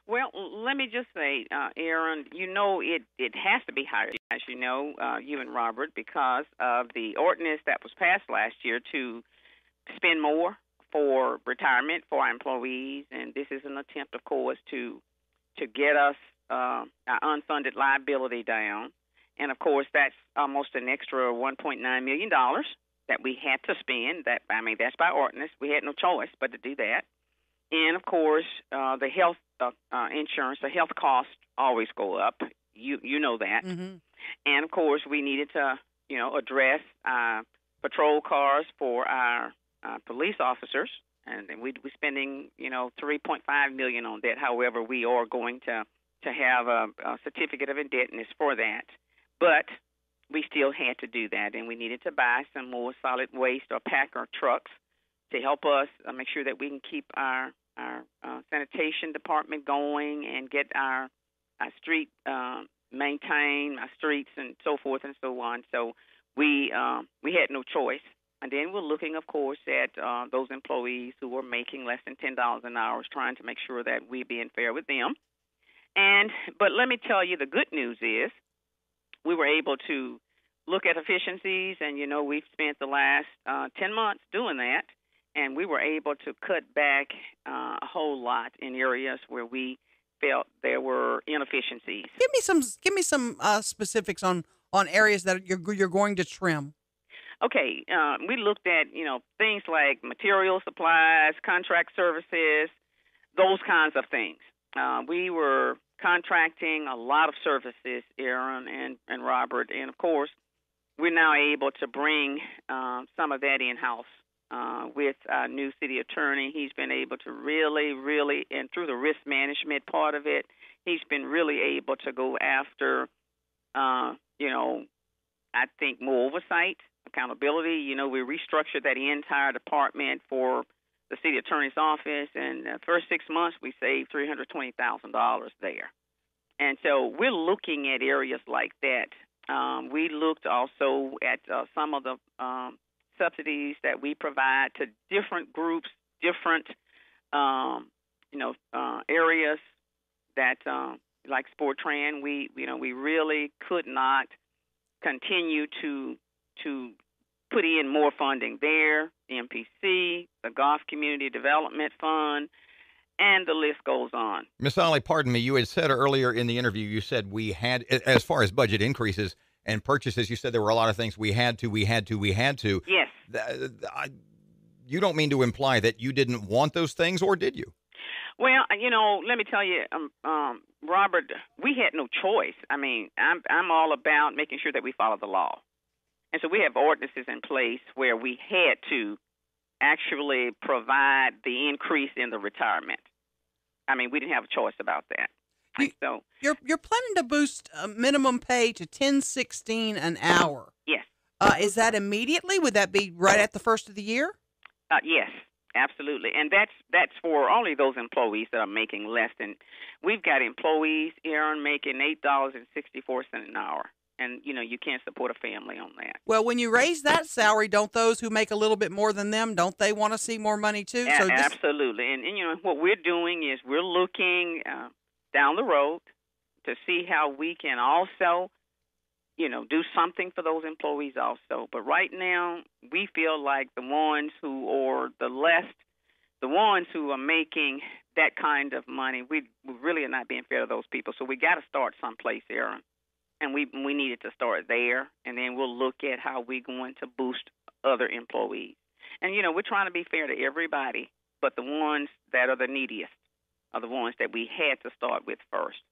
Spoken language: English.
Well, let me just say, Aaron, it has to be higher, as you know, you and Robert, because of the ordinance that was passed last year to spend more for retirement for our employees, and this is an attempt, of course, to get us our unfunded liability down. And of course, that's almost an extra $1.9 million that we had to spend. That's by ordinance. We had no choice but to do that. And of course, the health insurance, the health costs always go up. You know that. Mm-hmm. And of course, we needed to address patrol cars for our police officers, and we're spending $3.5 million on that. However, we are going to have a certificate of indebtedness for that, but we still had to do that, and we needed to buy some more solid waste or packer trucks to help us make sure that we can keep our sanitation department going and get our street maintained, our streets and so forth and so on. So we had no choice. And then we're looking, of course, at those employees who were making less than $10 an hour, trying to make sure that we're being fair with them. But let me tell you, the good news is we were able to look at efficiencies, and, we've spent the last 10 months doing that, and we were able to cut back a whole lot in areas where we felt there were inefficiencies. Give me some specifics on areas that you're going to trim. Okay, we looked at, things like material supplies, contract services, those kinds of things. We were contracting a lot of services, Aaron and Robert, and of course, we're now able to bring some of that in-house with our new city attorney. He's been able to really, and through the risk management part of it, he's been really able to go after, I think more oversight, accountability. We restructured that entire department for the city attorney's office, and the first 6 months we saved $320,000 there. And so we're looking at areas like that. We looked also at some of the subsidies that we provide to different groups, different areas that like Sportran. We really could not continue to put in more funding there, the MPC, the Golf Community Development Fund, and the list goes on. Ms. Ollie, pardon me, you had said earlier in the interview, you said we had, as far as budget increases and purchases, you said there were a lot of things we had to. Yes. You don't mean to imply that you didn't want those things, or did you? Well, let me tell you, Robert, we had no choice. I'm all about making sure that we follow the law. And so we have ordinances in place where we had to actually provide the increase in the retirement. We didn't have a choice about that. You're planning to boost minimum pay to $10.16 an hour. Yes. Is that immediately? Would that be right at the first of the year? Yes, absolutely. And that's for only those employees that are making less than. We've got employees, Aaron, making $8.64 an hour. And, you can't support a family on that. Well, when you raise that salary, don't those who make a little bit more than them, don't they want to see more money too? So absolutely. And what we're doing is we're looking down the road to see how we can also, do something for those employees also. But right now, we feel like the ones who are the ones who are making that kind of money, we really are not being fair to those people. So we got to start someplace, Aaron. And we needed to start there, and then we'll look at how we're going to boost other employees. And, we're trying to be fair to everybody, but the ones that are the neediest are the ones that we had to start with first.